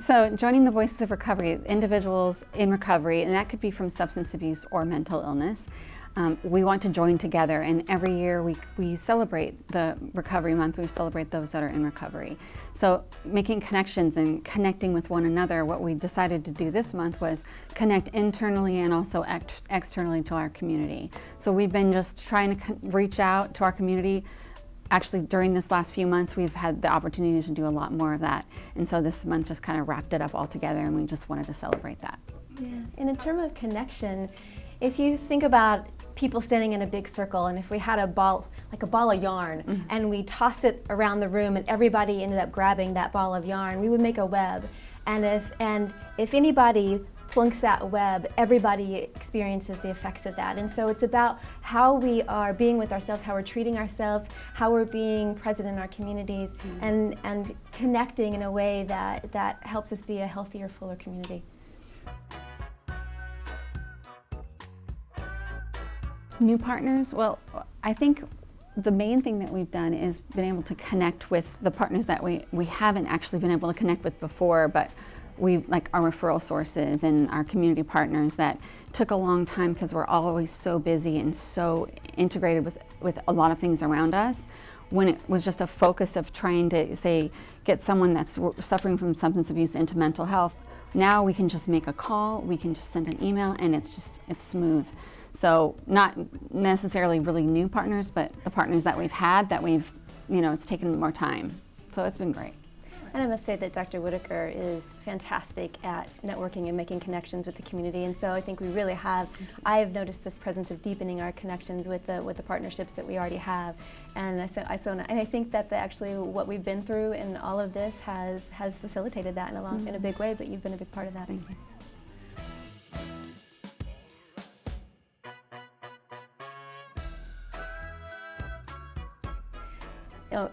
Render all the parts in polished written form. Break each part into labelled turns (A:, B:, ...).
A: So joining the Voices of Recovery, individuals in recovery, and that could be from substance abuse or mental illness, we want to join together, and every year we celebrate the Recovery Month. We celebrate those that are in recovery. So making connections and connecting with one another, what we decided to do this month was connect internally and also externally to our community. So we've been just trying to reach out to our community. Actually, during this last few months, we've had the opportunity to do a lot more of that. And so this month just kind of wrapped it up all together, and we just wanted to celebrate that.
B: Yeah, and in terms of connection, if you think about people standing in a big circle, and if we had a ball, like a ball of yarn, and we tossed it around the room and everybody ended up grabbing that ball of yarn, we would make a web. And if anybody plunks that web, everybody experiences the effects of that. And so it's about how we are being with ourselves, how we're treating ourselves, how we're being present in our communities, and connecting in a way that helps us be a healthier, fuller community.
A: New partners, well, I think the main thing that we've done is been able to connect with the partners that we haven't actually been able to connect with before, but we, like our referral sources and our community partners, that took a long time because we're always so busy and so integrated with a lot of things around us. When it was just a focus of trying to, say, get someone that's suffering from substance abuse into mental health, now we can just make a call, we can just send an email, and it's smooth. So not necessarily really new partners, but the partners that we've had that we've, it's taken more time. So it's been great.
B: And I must say that Dr. Whitaker is fantastic at networking and making connections with the community. And so I think we really have, I have noticed this presence of deepening our connections with the partnerships that we already have. And I think that actually what we've been through in all of this has facilitated that in a big way, but you've been a big part of that.
A: Thank you.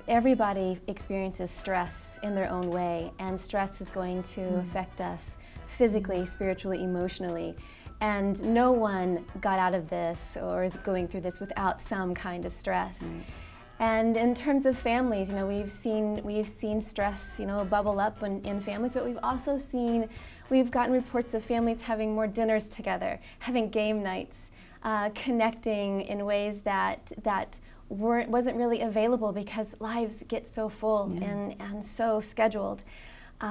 B: Everybody experiences stress in their own way, and stress is going to affect us physically, spiritually, emotionally. And no one got out of this or is going through this without some kind of stress. And in terms of families, we've seen stress, bubble up in families, but we've gotten reports of families having more dinners together, having game nights, connecting in ways that wasn't really available because lives get so full and so scheduled.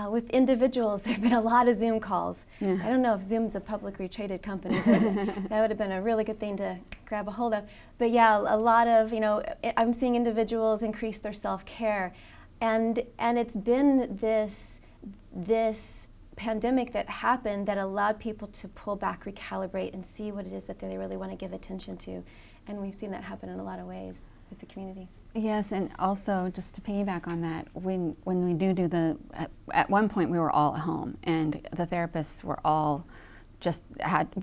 B: With individuals, there have been a lot of Zoom calls. I don't know if Zoom's a publicly traded company, but that would have been a really good thing to grab a hold of. But yeah, a lot of, I'm seeing individuals increase their self-care. And it's been this pandemic that happened that allowed people to pull back, recalibrate, and see what it is that they really want to give attention to. And we've seen that happen in a lot of ways with the community.
A: Yes, and also just to piggyback on that, when we do at one point we were all at home, and the therapists were all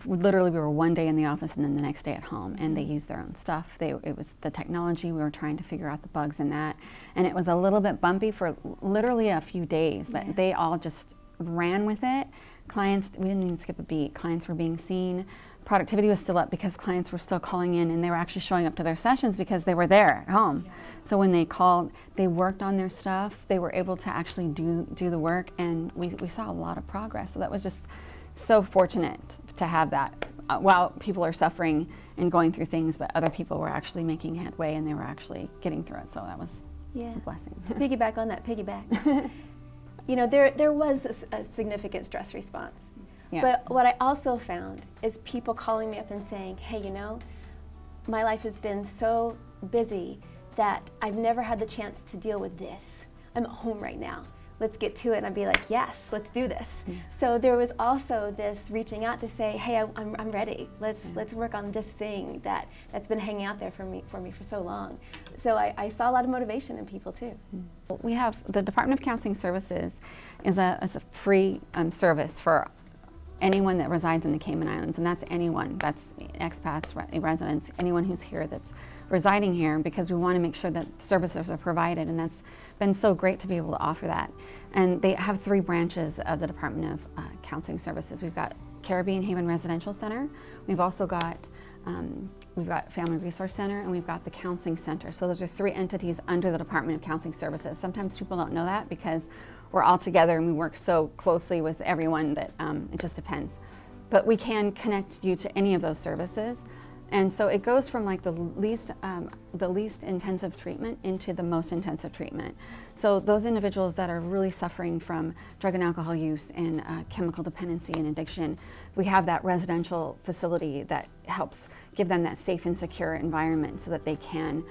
A: literally we were one day in the office and then the next day at home, and they used their own stuff. It was the technology, we were trying to figure out the bugs in that, and it was a little bit bumpy for literally a few days, but they all just ran with it. Clients, we didn't even skip a beat. Clients were being seen. Productivity was still up because clients were still calling in, and they were actually showing up to their sessions because they were there at home. So when they called, they worked on their stuff. They were able to actually do the work, and we saw a lot of progress. So that was just so fortunate to have that while people are suffering and going through things, but other people were actually making headway and they were actually getting through it. So that was a blessing.
B: To piggyback on that there was a significant stress response. But what I also found is people calling me up and saying, hey, my life has been so busy that I've never had the chance to deal with this. I'm at home right now. Let's get to it. And I'd be like, yes, let's do this. So there was also this reaching out to say, hey, I'm ready. Let's work on this thing that's been hanging out there for me for so long. So I saw a lot of motivation in people too.
A: We have the Department of Counseling Services is a free service for anyone that resides in the Cayman Islands, and that's anyone, that's expats, residents, anyone who's here that's residing here, because we want to make sure that services are provided, and that's been so great to be able to offer that. And they have 3 branches of the Department of Counseling Services. We've got Caribbean Haven Residential Center, we've also got Family Resource Center, and we've got the Counseling Center. So those are 3 entities under the Department of Counseling Services. Sometimes people don't know that because we're all together and we work so closely with everyone that it just depends. But we can connect you to any of those services. And so it goes from like the least intensive treatment into the most intensive treatment. So those individuals that are really suffering from drug and alcohol use and chemical dependency and addiction, we have that residential facility that helps give them that safe and secure environment so that they can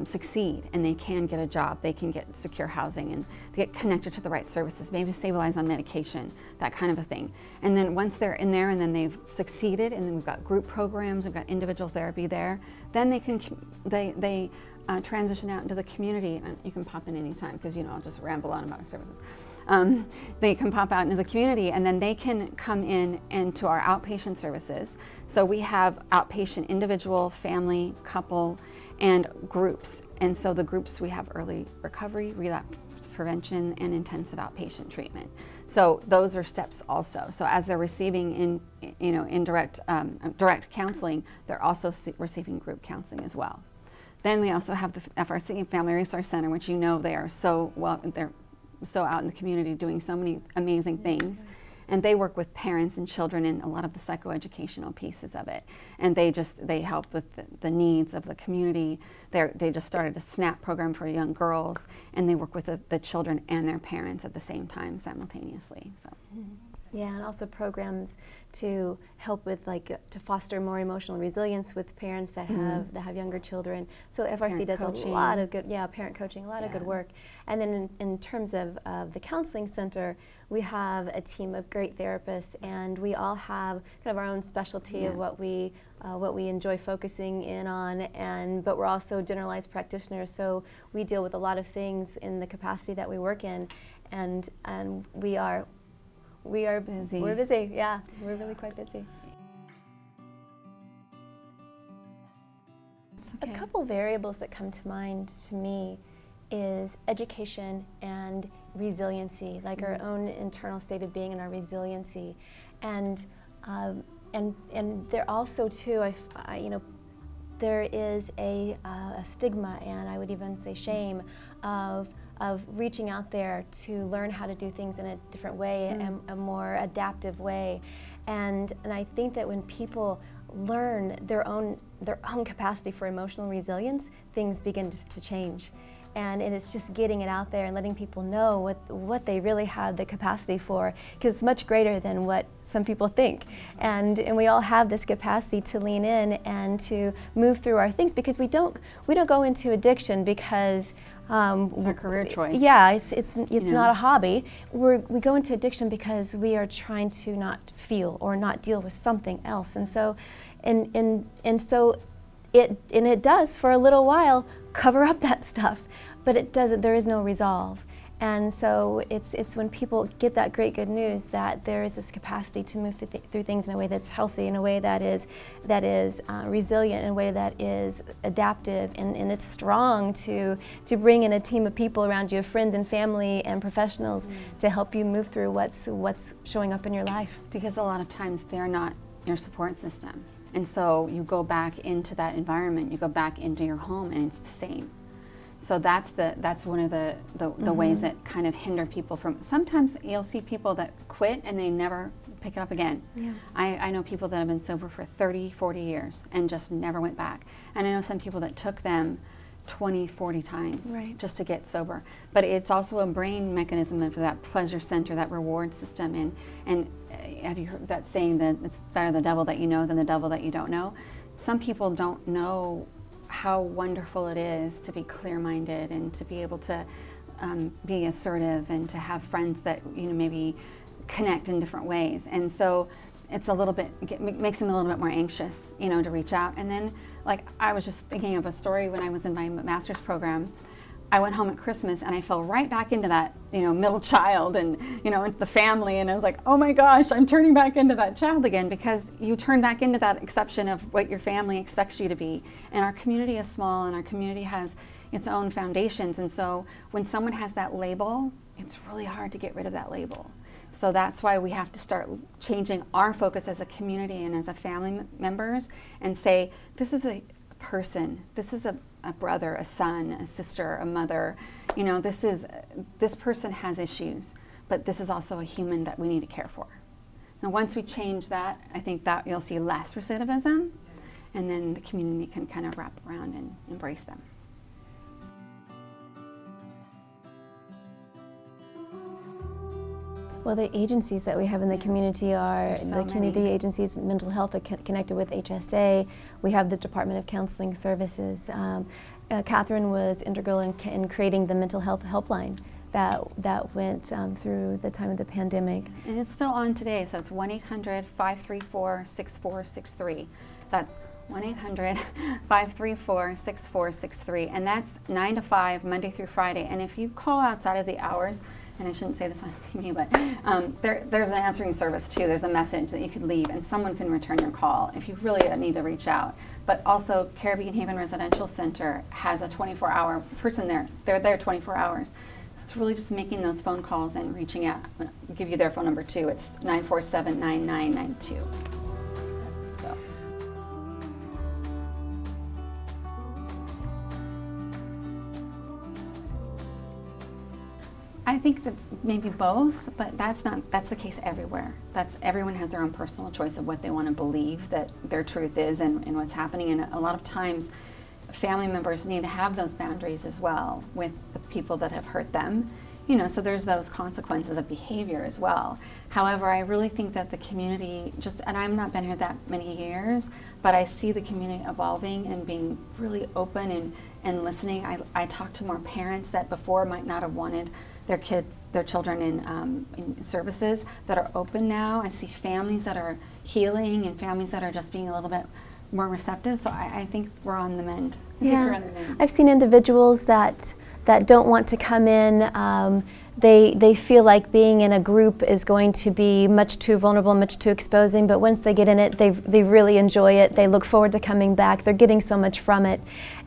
A: succeed and they can get a job, they can get secure housing, and they get connected to the right services, maybe stabilize on medication, that kind of a thing. And then once they're in there and then they've succeeded, and then we've got group programs, we've got individual therapy there, then they can transition out into the community. And you can pop in anytime because I'll just ramble on about our services. They can pop out into the community, and then they can come in into our outpatient services. So we have outpatient individual, family, couple, and groups. And so the groups, we have early recovery, relapse prevention, and intensive outpatient treatment. So those are steps also. So as they're receiving direct counseling, they're also receiving group counseling as well. Then we also have the FRC, Family Resource Center, which they are they're so out in the community doing so many amazing things. And they work with parents and children in a lot of the psychoeducational pieces of it. And they help with the needs of the community. They just started a SNAP program for young girls, and they work with the children and their parents at the same time simultaneously. So.
B: Yeah, and also programs to help with to foster more emotional resilience with parents that have younger children. So FRC
A: Parent
B: does
A: coaching.
B: a lot of good, parent coaching, a lot of good work. And then in terms of the Counseling Center, we have a team of great therapists, and we all have kind of our own specialty of what we enjoy focusing in on, but we're also generalized practitioners, so we deal with a lot of things in the capacity that we work in, and we are busy. We're busy, yeah. We're really quite busy.
A: Okay.
B: A couple variables that come to mind to me is education and resiliency, like our own internal state of being and our resiliency, and there also too, there is a stigma, and I would even say shame of reaching out there to learn how to do things in a different way, a more adaptive way, and I think that when people learn their own capacity for emotional resilience, things begin to change. And it's just getting it out there and letting people know what they really have the capacity for, because it's much greater than what some people think. And we all have this capacity to lean in and to move through our things, because we don't go into addiction because
A: it's our career choice.
B: Yeah, it's not a hobby. We go into addiction because we are trying to not feel or not deal with something else, and so it does for a little while cover up that stuff, but it doesn't. There is no resolve, and so it's when people get that great good news that there is this capacity to move through things in a way that's healthy, in a way that is resilient, in a way that is adaptive, and it's strong to bring in a team of people around you, friends and family and professionals, to help you move through what's showing up in your life. Because
A: a lot of times they're not your support system. And so you go back into that environment, you go back into your home, and it's the same. So that's one of the ways that kind of hinder people from, sometimes you'll see people that quit and they never pick it up again. Yeah. I know people that have been sober for 30, 40 years and just never went back. And I know some people that took them 20, 40 times just to get sober. But it's also a brain mechanism for that pleasure center, that reward system. And have you heard that saying that it's better the devil that you know than the devil that you don't know? Some people don't know how wonderful it is to be clear-minded and to be able to be assertive and to have friends that maybe connect in different ways. And so it's makes them a little bit more anxious, to reach out. And then, I was just thinking of a story when I was in my master's program. I went home at Christmas and I fell right back into that, middle child and, into the family. And I was like, oh my gosh, I'm turning back into that child again, because you turn back into that exception of what your family expects you to be. And our community is small, and our community has its own foundations. And so when someone has that label, it's really hard to get rid of that label. So that's why we have to start changing our focus as a community and as a family members, and say, this is a person, this is a brother, a son, a sister, a mother, this person has issues. but this is also a human that we need to care for. And once we change that, I think that you'll see less recidivism, and then the community can kind of wrap around and embrace them.
B: Well, the agencies that we have in the community are
A: There's so
B: the community
A: many.
B: agencies, mental health are connected with HSA. We have the Department of Counseling Services. Catherine was integral in creating the mental health helpline that went through the time of the pandemic.
A: And it's still on today, so it's 1-800-534-6463. That's 1-800-534-6463, and that's 9 to 5, Monday through Friday. And if you call outside of the hours, and I shouldn't say this on TV, but there's an answering service too. There's a message that you could leave, and someone can return your call if you really need to reach out. But also, Caribbean Haven Residential Center has a 24-hour person there. They're there 24 hours. It's really just making those phone calls and reaching out. I'll give you their phone number too. It's 947-9992. So. I think that's maybe both, but that's the case everywhere. Everyone has their own personal choice of what they want to believe that their truth is and what's happening. And a lot of times, family members need to have those boundaries as well with the people that have hurt them. So there's those consequences of behavior as well. However, I really think that the community and I've not been here that many years, but I see the community evolving and being really open and listening. I talk to more parents that before might not have wanted their children in services that are open now. I see families that are healing and families that are just being a little bit more receptive. So I think we're on the mend.
B: Yeah, I've seen individuals that don't want to come in. They feel like being in a group is going to be much too vulnerable, much too exposing, but once they get in it, they really enjoy it. They look forward to coming back. They're getting so much from it.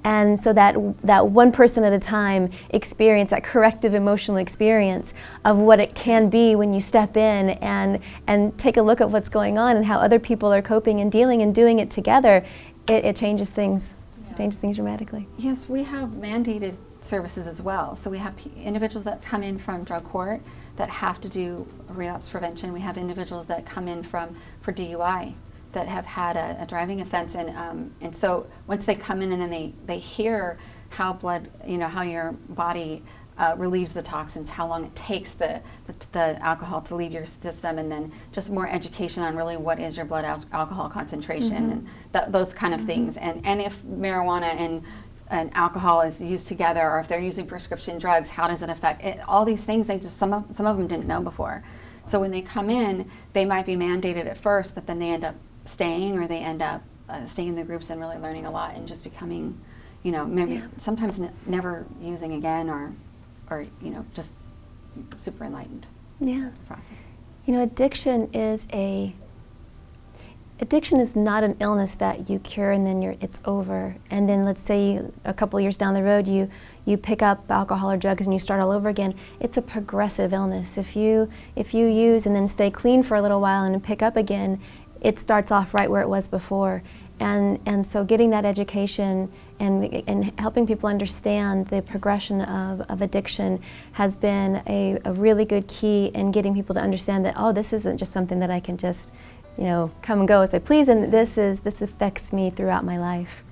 B: And so that one person at a time experience, that corrective emotional experience of what it can be when you step in and take a look at what's going on and how other people are coping and dealing and doing it together, it changes things. Yeah. Changes things dramatically.
A: Yes, we have mandated services as well. So we have individuals that come in from drug court that have to do relapse prevention. We have individuals that come in for DUI that have had a driving offense, and so once they come in and then they hear how how your body relieves the toxins, how long it takes the alcohol to leave your system, and then just more education on really what is your blood alcohol concentration, and those kind of things, and if marijuana and alcohol is used together, or if they're using prescription drugs, how does it affect it? All these things some of them didn't know before. So when they come in, they might be mandated at first, but then they end up staying, or they end up staying in the groups and really learning a lot and just becoming, maybe sometimes never using again, or just super enlightened.
B: Yeah.
A: Process.
B: Addiction is not an illness that you cure and then it's over. And then let's say a couple years down the road you pick up alcohol or drugs and you start all over again. It's a progressive illness. If you use and then stay clean for a little while and then pick up again, it starts off right where it was before. And so getting that education and helping people understand the progression of addiction has been a really good key in getting people to understand that, oh, this isn't just something that I can just come and go as I please, and this affects me throughout my life.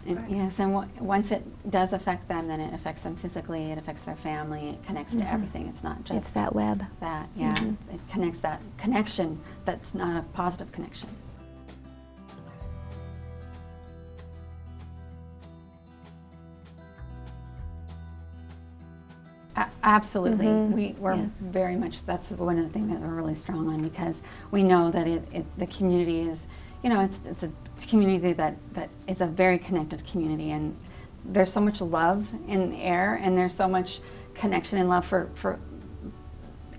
A: And, yes, and once it does affect them, then it affects them physically, it affects their family, it connects to everything. It's not just
B: it's that web.
A: It connects that connection that's not a positive connection. Absolutely. We're very much, that's one of the things that we're really strong on, because we know that the community is, it's a community that is a very connected community, and there's so much love in the air, and there's so much connection and love for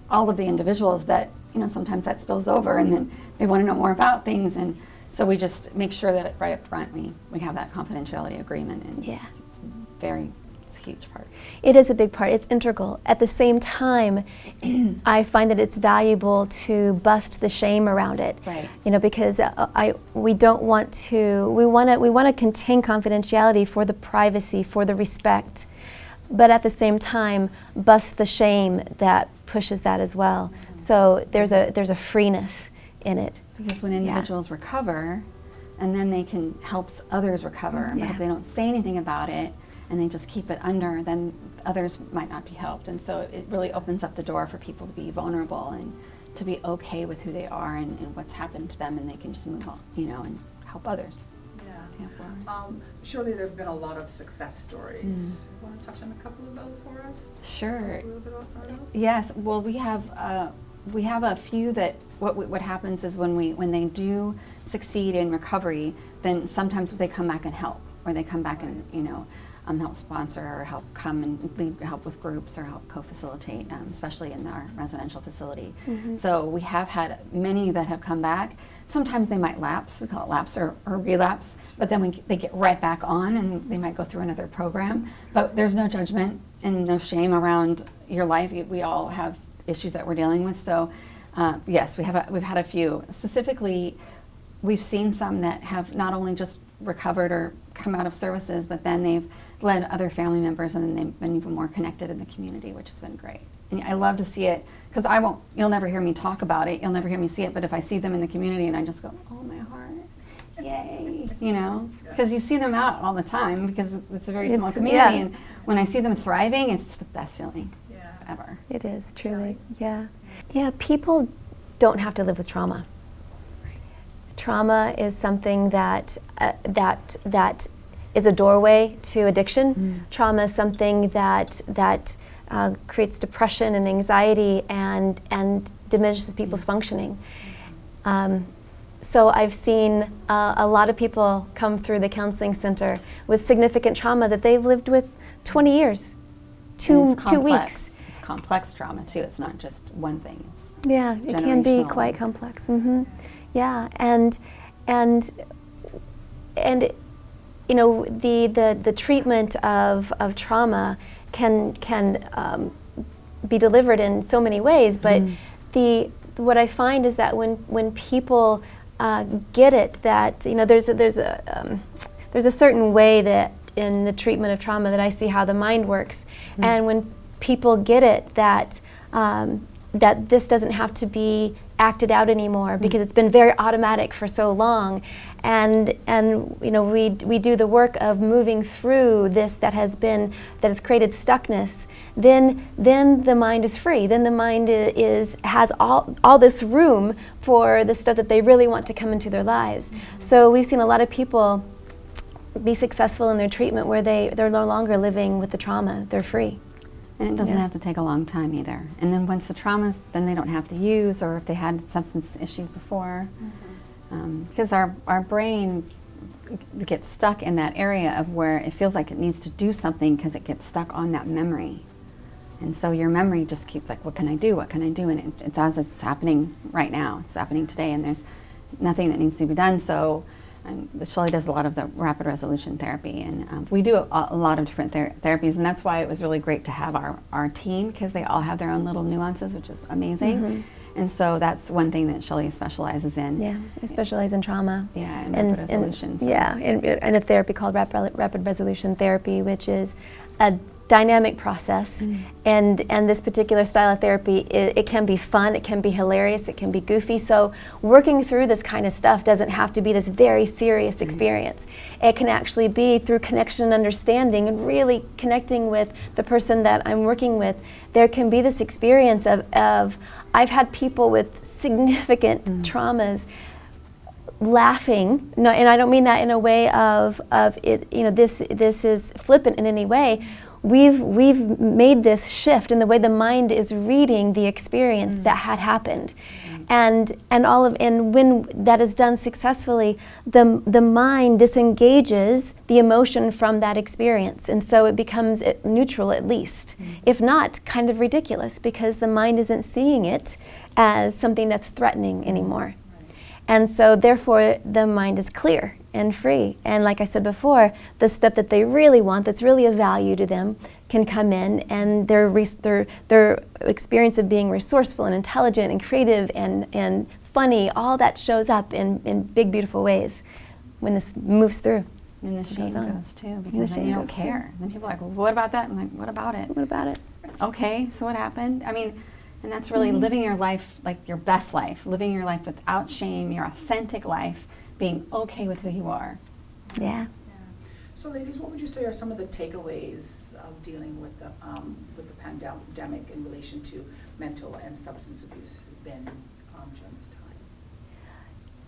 A: all of the individuals that, sometimes that spills over, and then they want to know more about things, and so we just make sure that right up front we have that confidentiality agreement, and it's a huge part.
B: It is a big part. It's integral. At the same time, I find that it's valuable to bust the shame around it.
A: Right.
B: Because we don't want to. We want to contain confidentiality for the privacy, for the respect, but at the same time, bust the shame that pushes that as well. So there's a freeness in it.
A: Because when individuals recover, and then they can help others recover. But if they don't say anything about it and they just keep it under, then others might not be helped. And so it really opens up the door for people to be vulnerable and to be okay with who they are and what's happened to them, and they can just move on, and help others.
C: Surely there have been a lot of success stories. Want to touch on a couple of those for us?
A: Sure.
C: Tell us a little bit about some of those?
A: Yes. Well, we have a few that what happens is when they do succeed in recovery, then sometimes they come back and help, or they come back and help sponsor or help come and help with groups or help co-facilitate, especially in our residential facility. So we have had many that have come back. Sometimes they might lapse, we call it lapse or relapse, but then they get right back on and they might go through another program. But there's no judgment and no shame around your life. We all have issues that we're dealing with. So yes, we've had a few. Specifically, we've seen some that have not only just recovered or come out of services, but then they've led other family members, and then they've been even more connected in the community, which has been great. And I love to see it, because you'll never hear me talk about it, you'll never hear me see it, but if I see them in the community and I just go, oh my heart, yay, because you see them out all the time, because it's a very small community, and when I see them thriving, it's just the best feeling ever.
B: It is, truly, yeah. Yeah, people don't have to live with trauma. Trauma is something that is a doorway to addiction. Trauma is something that creates depression and anxiety and diminishes people's functioning. So I've seen a lot of people come through the Counselling Centre with significant trauma that they've lived with 20 years, two weeks.
A: It's complex trauma too. It's not just one thing. It's
B: it can be quite complex. Yeah, and the treatment of trauma can be delivered in so many ways, but what I find is that when people get it, that there's a certain way that in the treatment of trauma that I see how the mind works, and when people get it, that this doesn't have to be acted out anymore, because it's been very automatic for so long, and we do the work of moving through this that has created stuckness. Then the mind is free. Then the mind has all this room for the stuff that they really want to come into their lives. So we've seen a lot of people be successful in their treatment where they're no longer living with the trauma. They're free.
A: And it doesn't have to take a long time either. And then once the trauma's, then they don't have to use, or if they had substance issues before. Because our brain gets stuck in that area of where it feels like it needs to do something, because it gets stuck on that memory. And so your memory just keeps like, what can I do? What can I do? And it's as it's happening right now. It's happening today, and there's nothing that needs to be done. So Shelley does a lot of the rapid resolution therapy, and we do a lot of different therapies, and that's why it was really great to have our team, because they all have their own little nuances, which is amazing. And so that's one thing that Shelley specializes in.
B: Yeah, I specialize in trauma.
A: Yeah, and rapid resolution.
B: And a therapy called rapid resolution therapy, which is a dynamic process, and this particular style of therapy, it can be fun, it can be hilarious, it can be goofy. So working through this kind of stuff doesn't have to be this very serious experience. It can actually be through connection and understanding, and really connecting with the person that I'm working with. There can be this experience of I've had people with significant traumas laughing, no, and I don't mean that in a way of it, this is flippant in any way. We've made this shift in the way the mind is reading the experience that had happened, and when that is done successfully, the mind disengages the emotion from that experience, and so it becomes neutral, at least, if not kind of ridiculous, because the mind isn't seeing it as something that's threatening anymore. And so therefore the mind is clear and free. And like I said before, the stuff that they really want, that's really of value to them, can come in, and their experience of being resourceful and intelligent and creative and funny, all that shows up in big, beautiful ways when this moves through.
A: And the shame goes too, because then you don't care. Then people are like, well, what about that? I'm like, what about it?
B: What about it?
A: Okay, so what happened? I mean, And that's really living your life like your best life, living your life without shame, your authentic life, being okay with who you are.
B: Yeah.
C: So ladies, what would you say are some of the takeaways of dealing with the pandemic in relation to mental and substance abuse has been during this time?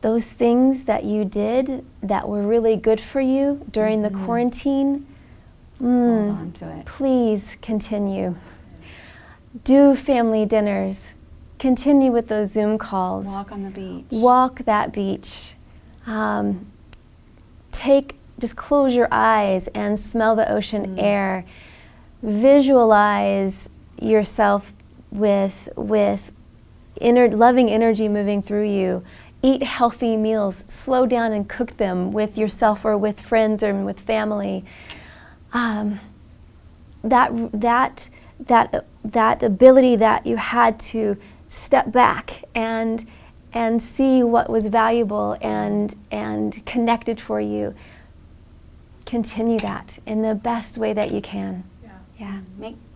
B: Those things that you did that were really good for you during the quarantine,
A: Hold on to it.
B: please continue. Do family dinners. Continue with those Zoom calls.
A: Walk on the beach.
B: Walk that beach. Just close your eyes and smell the ocean air. Visualize yourself with loving energy moving through you. Eat healthy meals. Slow down and cook them with yourself or with friends or with family. That ability that you had to step back and see what was valuable and connected for you. Continue that in the best way that you can. Yeah.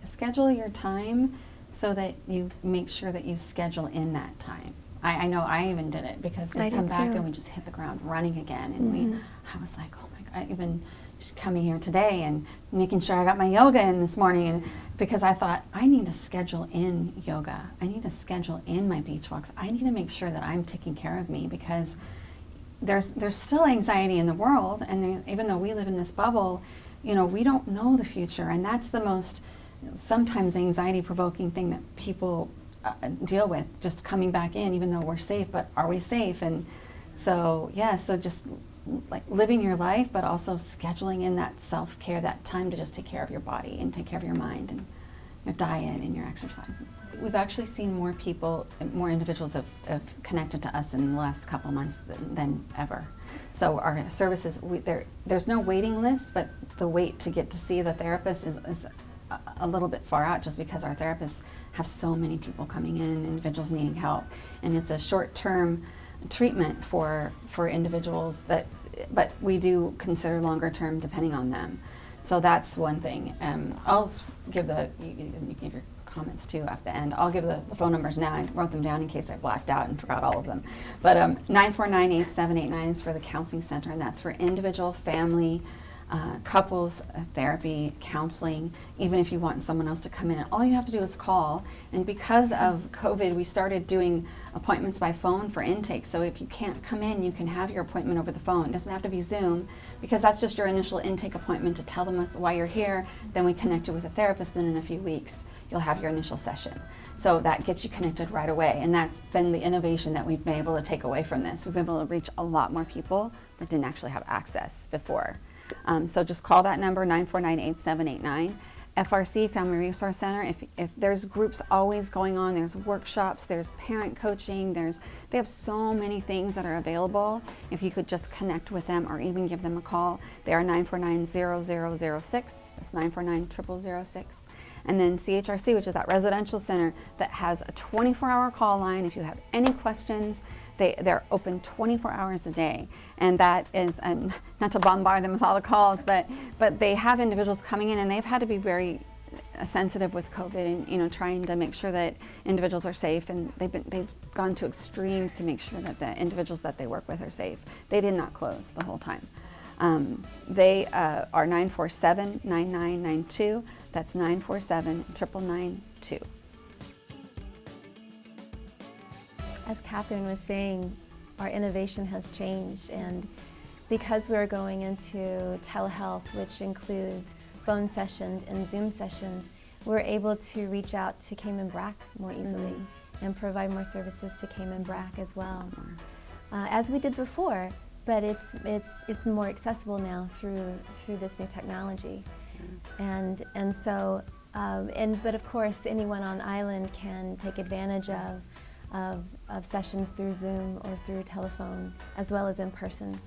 A: Schedule your time so that you make sure that you schedule in that time. I know I even did it because we come back and we just hit the ground running again, and I was like, oh my God, even just coming here today and making sure I got my yoga in this morning, and because I thought I need to schedule in yoga, I need to schedule in my beach walks, I need to make sure that I'm taking care of me, because there's still anxiety in the world, and even though we live in this bubble, we don't know the future, and that's the most sometimes anxiety provoking thing that people deal with, just coming back in, even though we're safe, but are we safe? And so so just like living your life, but also scheduling in that self-care, that time to just take care of your body and take care of your mind and your diet and your exercises. We've actually seen more people, more individuals have connected to us in the last couple months than ever. So our services, there's no waiting list, but the wait to get to see the therapist is a little bit far out, just because our therapists have so many people coming in, individuals needing help, and it's a short-term treatment for individuals but we do consider longer term depending on them. So that's one thing. I'll give you give your comments too at the end. I'll give the phone numbers now. I wrote them down in case I blacked out and forgot all of them. But 949-8789 is for the Counselling Centre, and that's for individual, family, couples therapy, counseling, even if you want someone else to come in. And all you have to do is call. And because of COVID, we started doing appointments by phone for intake. So if you can't come in, you can have your appointment over the phone. It doesn't have to be Zoom, because that's just your initial intake appointment to tell them why you're here. Then we connect you with a therapist. Then in a few weeks, you'll have your initial session. So that gets you connected right away. And that's been the innovation that we've been able to take away from this. We've been able to reach a lot more people that didn't actually have access before. So just call that number, 949-8789. FRC, Family Resource Center, if there's groups always going on, there's workshops, there's parent coaching, they have so many things that are available. If you could just connect with them or even give them a call, they are 949-0006, that's 949-0006. And then CHRC, which is that residential center that has a 24-hour call line. If you have any questions, they're open 24 hours a day, and that is not to bombard them with all the calls, but they have individuals coming in, and they've had to be very sensitive with COVID, and trying to make sure that individuals are safe, and they've gone to extremes to make sure that the individuals that they work with are safe. They did not close the whole time. They are 947-9992. That's 947-9992.
B: As Catherine was saying, our innovation has changed, and because we're going into telehealth, which includes phone sessions and Zoom sessions, we're able to reach out to Cayman Brac more easily and provide more services to Cayman Brac as well, as we did before. But it's more accessible now through this new technology, but of course anyone on island can take advantage of sessions through Zoom or through telephone, as well as in person.